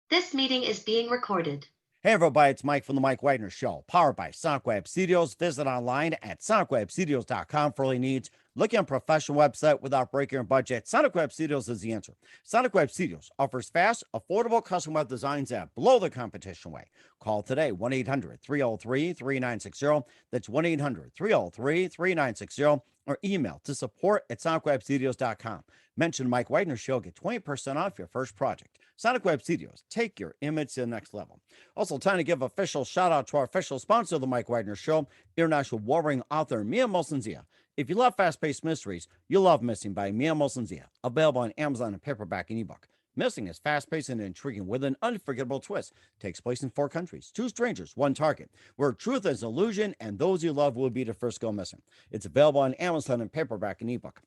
This meeting is being recorded. Hey everybody, it's Mike from the Mike Wagner Show, powered by Sonic Web Studios. Visit online at sonicwebstudios.com for all your needs. Looking at a professional website without breaking your budget, Sonic Web Studios is the answer. Sonic Web Studios offers fast, affordable custom web designs that blow the competition away. Call today, 1-800-303-3960. That's 1-800-303-3960. Or email to support@sonicwebstudios.com. Mention Mike Wagner Show, get 20% off your first project. Sonic Web Studios, take your image to the next level. Also, time to give official shout out to our official sponsor of the Mike Wagner Show, international warring author Mia Molson-Zia. If you love fast-paced mysteries, you'll love Missing by Mia Molson-Zia, available on Amazon in paperback and ebook. Missing is fast-paced and intriguing with an unforgettable twist. Takes place in 4 countries, 2 strangers, 1 target, where truth is illusion and those you love will be the first go missing. It's available on Amazon in paperback and ebook.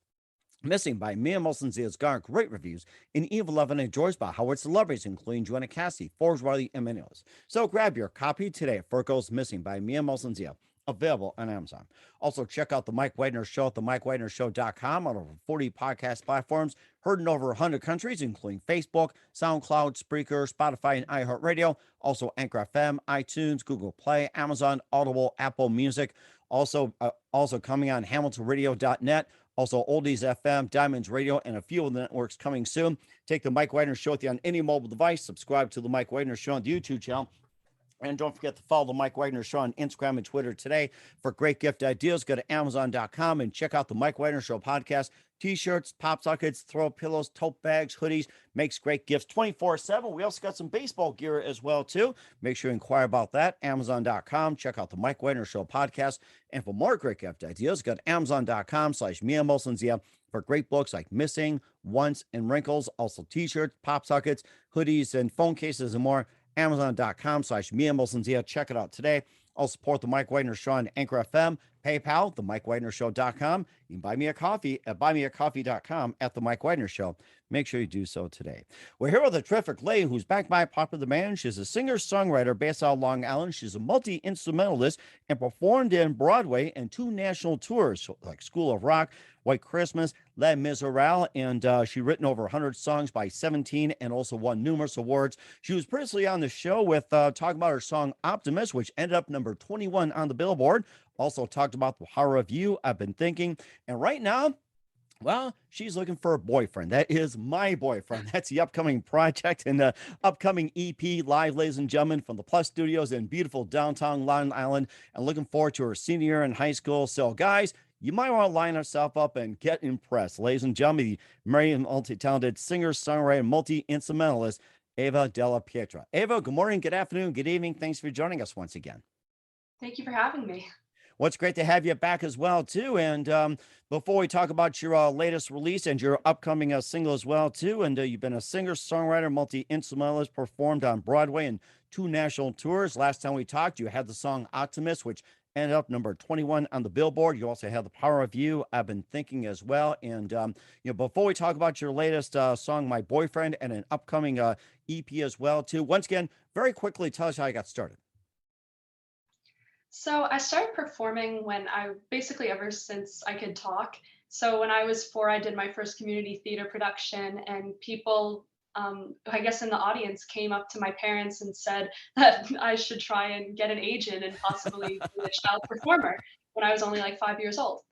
Missing by Mia Molson-Zia has garnered great reviews, and Eve 11 enjoys by Howard celebrities, including Joanna Cassidy, Forbes Riley, and many others. So grab your copy today at Furco's Missing by Mia Molson-Zia, available on Amazon. Also, check out the Mike Wagner Show at themikewagnershow.com on over 40 podcast platforms, heard in over 100 countries, including Facebook, SoundCloud, Spreaker, Spotify, and iHeartRadio. Also, Anchor FM, iTunes, Google Play, Amazon, Audible, Apple Music. Also coming on HamiltonRadio.net. Also, Oldies FM, Diamonds Radio, and a few of the networks coming soon. Take the Mike Wagner Show with you on any mobile device. Subscribe to the Mike Wagner Show on the YouTube channel. And don't forget to follow the Mike Wagner Show on Instagram and Twitter today. For great gift ideas, go to Amazon.com and check out the Mike Wagner Show podcast. T-shirts, pop sockets, throw pillows, tote bags, hoodies, makes great gifts 24/7. We also got some baseball gear as well, too. Make sure you inquire about that. Amazon.com. Check out the Mike Wagner Show podcast. And for more great gift ideas, go to Amazon.com/Mia Molson-Zia for great books like Missing, Once, and Wrinkles. Also T-shirts, pop sockets, hoodies, and phone cases and more. Amazon.com/Mia Molson-Zia. Check it out today. I'll support the Mike Wagner Show on Anchor FM, PayPal, themikewagnershow.com. You can buy me a coffee at buymeacoffee.com at the Mike Wagner Show. Make sure you do so today. We're here with a terrific lady who's backed by popular demand. She's a singer-songwriter based out of Long Island. She's a multi-instrumentalist and performed in Broadway and 2 national tours, like School of Rock, White Christmas, Les Miserables, and she's written over 100 songs by 17 and also won numerous awards. She was previously on the show with talking about her song Optimus, which ended up number 21 on the Billboard. Also talked about the power of you, I've been thinking. And right now, well, she's looking for a boyfriend. That is my boyfriend. That's the upcoming project and the upcoming EP live, ladies and gentlemen, from the Plus Studios in beautiful downtown Long Island. And looking forward to her senior year in high school. So, guys, you might want to line yourself up and get impressed. Ladies and gentlemen, the very multi-talented singer, songwriter, multi-instrumentalist, Ava Della Pietra. Ava, good morning, good afternoon, good evening. Thanks for joining us once again. Thank you for having me. Well, it's great to have you back as well, too. And before we talk about your latest release and your upcoming single as well, too, and you've been a singer, songwriter, multi-instrumentalist, performed on Broadway and 2 national tours. Last time we talked, you had the song Optimus, which ended up number 21 on the Billboard. You also have The Power of You, I've Been Thinking as well. And, before we talk about your latest song, My Boyfriend, and an upcoming EP as well, too, once again, very quickly, tell us how you got started. So I started performing when I basically ever since I could talk. So when I was 4, I did my first community theater production, and people, I guess in the audience, came up to my parents and said that I should try and get an agent and possibly be a child performer when I was only like 5 years old.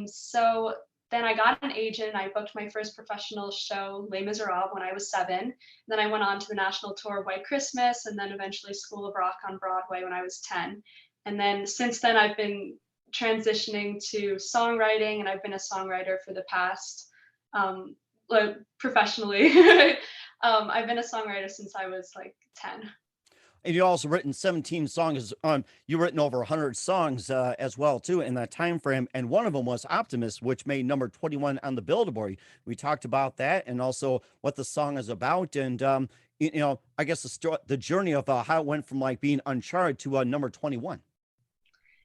So then I got an agent and I booked my first professional show, Les Miserables, when I was 7. Then I went on to the national tour of White Christmas and then eventually School of Rock on Broadway when I was 10. And then since then, I've been transitioning to songwriting, and I've been a songwriter for the past, professionally. I've been a songwriter since I was like 10. And you also written 17 songs. You've written over 100 songs as well, too, in that time frame. And one of them was Optimus, which made number 21 on the Billboard. We talked about that and also what the song is about. And, I guess the journey of how it went from like being uncharted to number 21.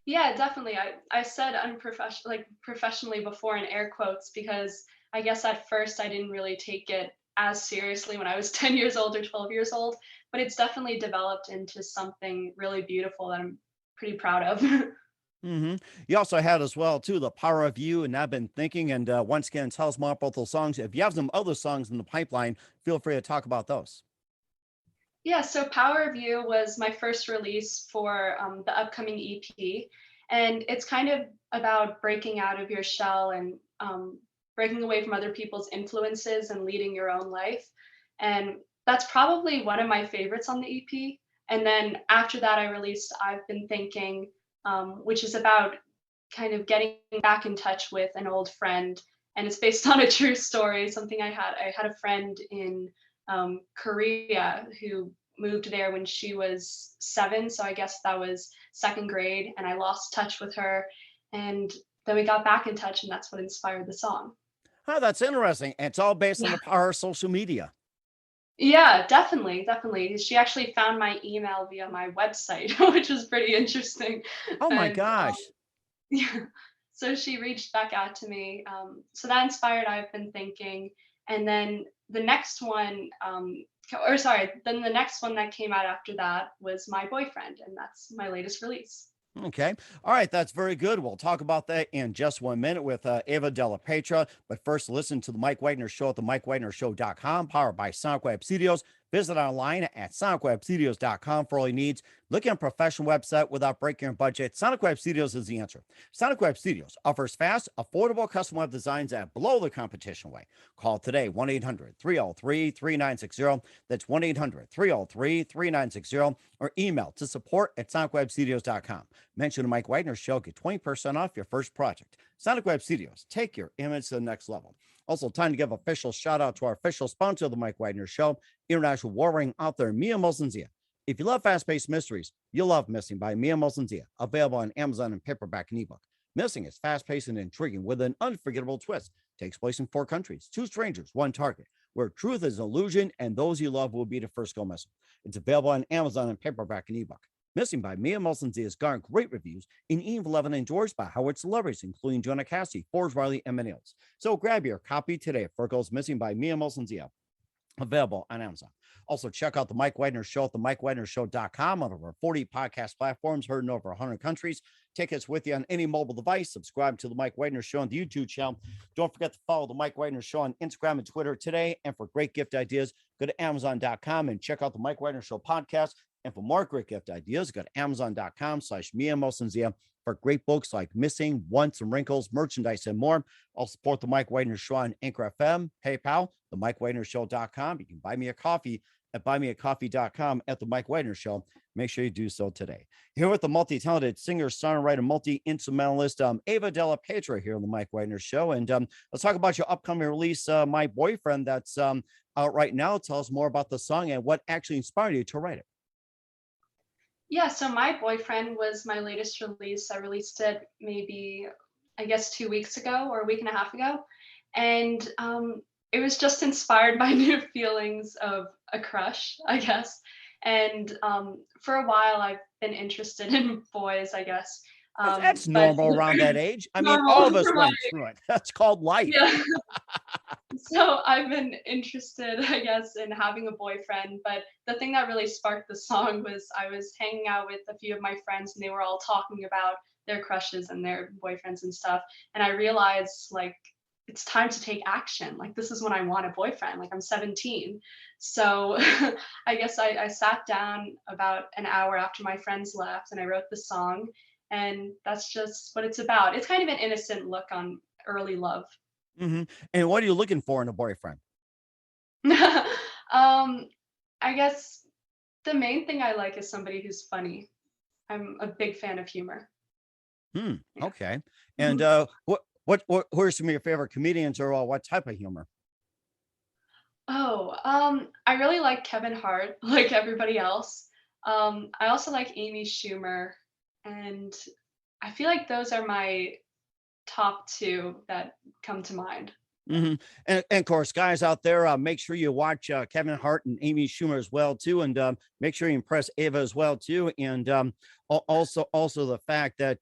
Yeah, definitely. I said unprofessional, like professionally before in air quotes, because I guess at first I didn't really take it as seriously when I was 10 years old or 12 years old, but it's definitely developed into something really beautiful that I'm pretty proud of. Hmm. You also had as well, too, The Power of You, and I've Been Thinking. And once again, tell us more about those songs. If you have some other songs in the pipeline, feel free to talk about those. Yeah, so Power of You was my first release for the upcoming EP. And it's kind of about breaking out of your shell and breaking away from other people's influences and leading your own life. And that's probably one of my favorites on the EP. And then after that, I released I've Been Thinking, which is about kind of getting back in touch with an old friend. And it's based on a true story, something I had. I had a friend in Korea who moved there when she was 7. So I guess that was second grade. And I lost touch with her. And then we got back in touch, and that's what inspired the song. Oh, that's interesting. And it's all based on Yeah. the power of social media. Yeah, definitely, definitely. She actually found my email via my website, which is pretty interesting. Oh my And gosh. yeah. So she reached back out to me. So that inspired I've Been Thinking. And then the next one, or sorry, then the next one that came out after that was My Boyfriend. And that's my latest release. Okay. All right. That's very good. We'll talk about that in just 1 minute with Ava Della Pietra. But first, listen to the Mike Wagner Show at the MikeWagnerShow.com, powered by Sonic Web Studios. Visit online at sonicwebstudios.com for all your needs. Looking at a professional website without breaking your budget, Sonic Web Studios is the answer. Sonic Web Studios offers fast, affordable custom web designs at below the competition way. Call today, 1-800-303-3960. That's 1-800-303-3960, or email to support@sonicwebstudios.com. Mention the Mike Wagner Show, get 20% off your first project. Sonic Web Studios, take your image to the next level. Also, time to give official shout out to our official sponsor of the Mike Wagner Show, international warring author Mia Mosensia. If you love fast-paced mysteries, you'll love Missing by Mia Mosensia, available on Amazon in paperback and ebook. Missing is fast-paced and intriguing with an unforgettable twist. Takes place in 4 countries, 2 strangers, 1 target, where truth is an illusion and those you love will be the first go missing. It's available on Amazon in paperback and ebook. Missing by Mia Mosensia has garnered great reviews and even loved and endorsed by Howard celebrities, including Jonah Cassidy, Forbes Riley, and many others. So grab your copy today for Goes Missing by Mia Mosensia, available on Amazon. Also, check out the Mike Wagner Show at the MikeWagnerShow.com on over 40 podcast platforms, heard in over 100 countries. Take us with you on any mobile device. Subscribe to the Mike Wagner Show on the YouTube channel. Don't forget to follow the Mike Wagner Show on Instagram and Twitter today. And for great gift ideas, go to Amazon.com and check out the Mike Wagner Show podcast. And for more great gift ideas, go to Amazon.com/Mia Mosensia for great books like Missing, Once, and Wrinkles, merchandise, and more. I'll support the Mike Wagner Show on Anchor FM, PayPal, the MikeWagnerShow.com. You can buy me a coffee at buymeacoffee.com at the Mike Wagner Show. Make sure you do so today. Here with the multi-talented singer, songwriter, multi-instrumentalist, Ava Della Pietra here on the Mike Wagner Show. And let's talk about your upcoming release, My Boyfriend, that's out right now. Tell us more about the song and what actually inspired you to write it. Yeah, so My Boyfriend was my latest release. I released it maybe, I guess, 2 weeks ago or a week and a half ago. And it was just inspired by new feelings of a crush, I guess. And for a while, I've been interested in boys, I guess. That's But normal around that age. I mean, all normal of us for my, went through it. That's called life. yeah. So I've been interested, I guess, in having a boyfriend. But the thing that really sparked the song was I was hanging out with a few of my friends, and they were all talking about their crushes and their boyfriends and stuff. And I realized, like, it's time to take action. Like, this is when I want a boyfriend. Like, I'm 17. So I guess I sat down about an hour after my friends left and I wrote the song. And that's just what it's about. It's kind of an innocent look on early love. And what are you looking for in a boyfriend? um, I guess the main thing I like is somebody who's funny. I'm a big fan of humor. Yeah. Okay. And Mhm. who are some of your favorite comedians, or what type of humor? Oh, I really like Kevin Hart, like everybody else. I also like Amy Schumer, and I feel like those are my top two that come to mind. Yeah. And of course, guys out there, make sure you watch Kevin Hart and Amy Schumer as well too, and make sure you impress Ava as well too, and also the fact that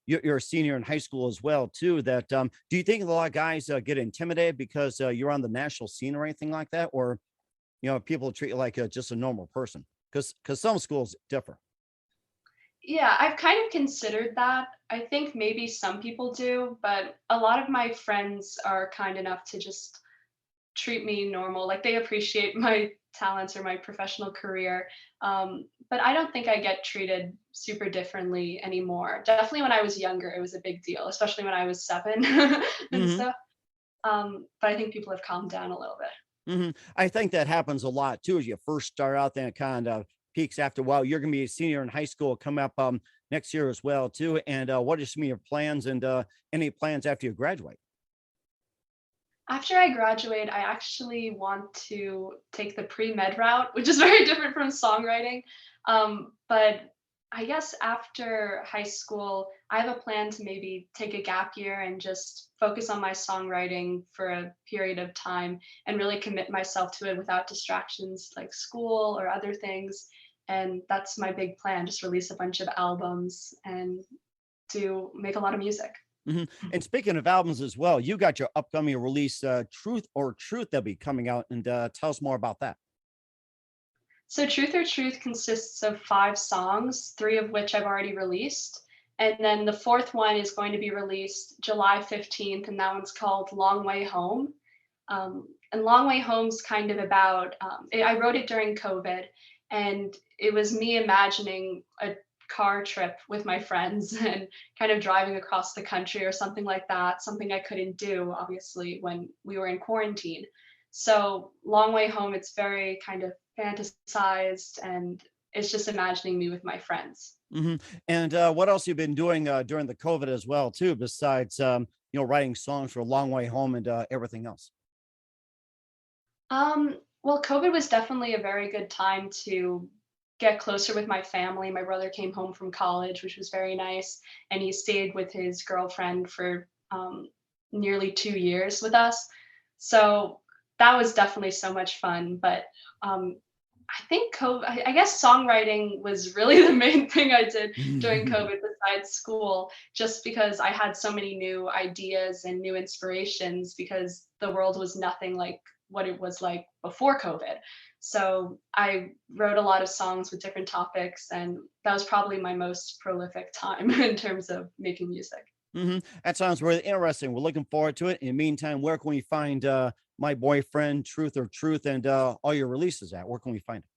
you're a senior in high school as well too. That do you think a lot of guys get intimidated because you're on the national scene or anything like that, or people treat you like just a normal person? Because some schools differ. Yeah, I've kind of considered that. I think maybe some people do, but a lot of my friends are kind enough to just treat me normal. Like they appreciate my talents or my professional career. But I don't think I get treated super differently anymore. Definitely when I was younger, it was a big deal, especially when I was 7 and Hmm. stuff. But I think people have calmed down a little bit. I think that happens a lot too as you first start out. Then it kind of peaks after a while. You're going to be a senior in high school come up next year as well too. And what are some of your plans and any plans after you graduate? After I graduate, I actually want to take the pre-med route, which is very different from songwriting. But I guess after high school, I have a plan to maybe take a gap year and just focus on my songwriting for a period of time and really commit myself to it without distractions like school or other things. And that's my big plan, just release a bunch of albums and to make a lot of music. And speaking of albums as well, you got your upcoming release, Truth or Truth, that'll be coming out. And tell us more about that. So Truth or Truth consists of 5 songs, 3 of which I've already released. And then the 4th one is going to be released July 15th, and that one's called Long Way Home. And Long Way Home's kind of about, I wrote it during COVID, and it was me imagining a car trip with my friends and kind of driving across the country or something like that, something I couldn't do, obviously, when we were in quarantine. So Long Way Home, it's very kind of fantasized and it's just imagining me with my friends. hmm And what else you've been doing during the COVID as well too, besides writing songs for a long way home and everything else? Well, COVID was definitely a very good time to get closer with my family. My brother came home from college, which was very nice, and he stayed with his girlfriend for nearly 2 years with us. So that was definitely so much fun. But um, I think COVID, I guess songwriting was really the main thing I did during COVID besides school, just because I had so many new ideas and new inspirations because the world was nothing like what it was like before COVID. So I wrote a lot of songs with different topics, and that was probably my most prolific time in terms of making music. That sounds really interesting. We're looking forward to it. In the meantime, where can we find My Boyfriend, Truth or Truth, and all your releases at? Where can we find it?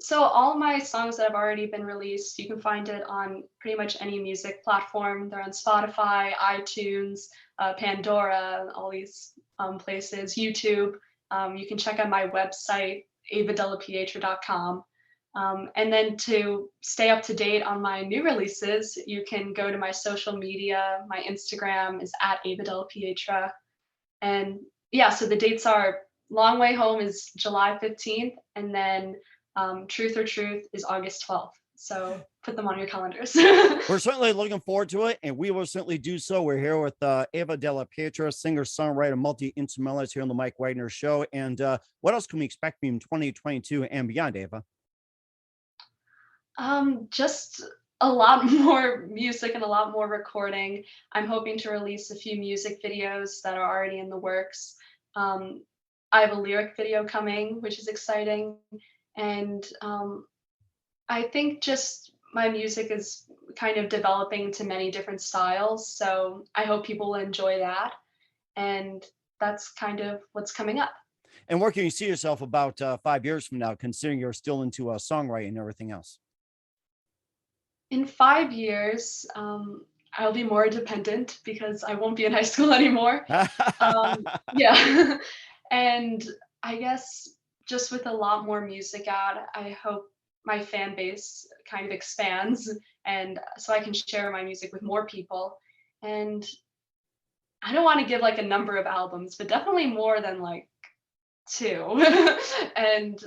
So all my songs that have already been released, you can find it on pretty much any music platform. They're on Spotify, iTunes, Pandora, all these places, YouTube. You can check out my website, avadelapietra.com. And then to stay up to date on my new releases, you can go to my social media. My Instagram is at Ava Della Pietra. And yeah, so the dates are Long Way Home is July 15th, and then Truth or Truth is August 12th. So put them on your calendars. We're certainly looking forward to it, and we will certainly do so. We're here with Ava Della Pietra, singer, songwriter, multi instrumentalist here on the Mike Wagner Show. And what else can we expect from 2022 and beyond, Ava? Just a lot more music and a lot more recording. I'm hoping to release a few music videos that are already in the works. Um, I have a lyric video coming, which is exciting. And I think just my music is kind of developing into many different styles. So I hope people will enjoy that. And that's kind of what's coming up. And where can you see yourself about 5 years from now, considering you're still into songwriting and everything else? In 5 years, I'll be more independent because I won't be in high school anymore. Yeah. And I guess just with a lot more music out, I hope my fan base kind of expands and so I can share my music with more people. And I don't want to give like a number of albums, but definitely more than like 2. And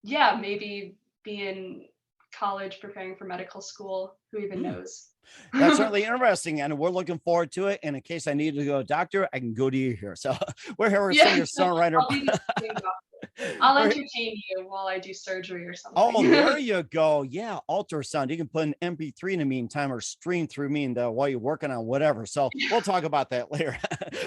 yeah, maybe be in college preparing for medical school. Who even Hmm. knows? That's certainly interesting, and we're looking forward to it. And in case I need to go to a doctor, I can go to you here. So we're here with Yeah, singer songwriter. I'll be the same doctor. I'll We're entertain you while I do surgery or Oh, something. there you go. Yeah, ultrasound. You can put an MP3 in the meantime or stream through me and while you're working on whatever. So we'll talk about that later.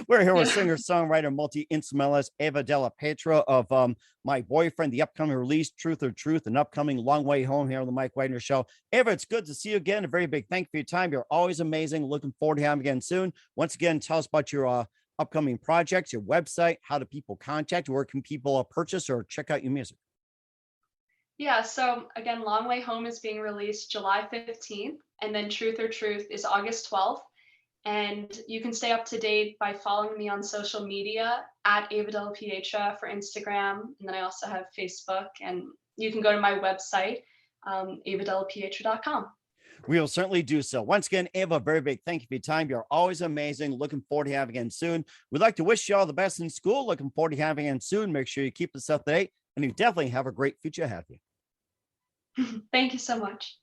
We're here with Yeah. singer, songwriter, multi instrumentalist Ava Della Pietra of My Boyfriend, the upcoming release, Truth or Truth, an upcoming Long Way Home here on the Mike Wagner Show. Ava, it's good to see you again. A very big thank you for your time. You're always amazing. Looking forward to having you again soon. Once again, tell us about your upcoming projects, your website, how do people contact you, where can people purchase or check out your music? Yeah, so again, Long Way Home is being released July 15th, and then Truth or Truth is August 12th. And you can stay up to date by following me on social media at Ava Della Pietra for Instagram. And then I also have Facebook, and you can go to my website, avadellapietra.com. We will certainly do so. Once again, Ava, very big thank you for your time. You're always amazing. Looking forward to having you again soon. We'd like to wish you all the best in school. Looking forward to having you again soon. Make sure you keep us up to date, and you definitely have a great future ahead of you. Thank you so much.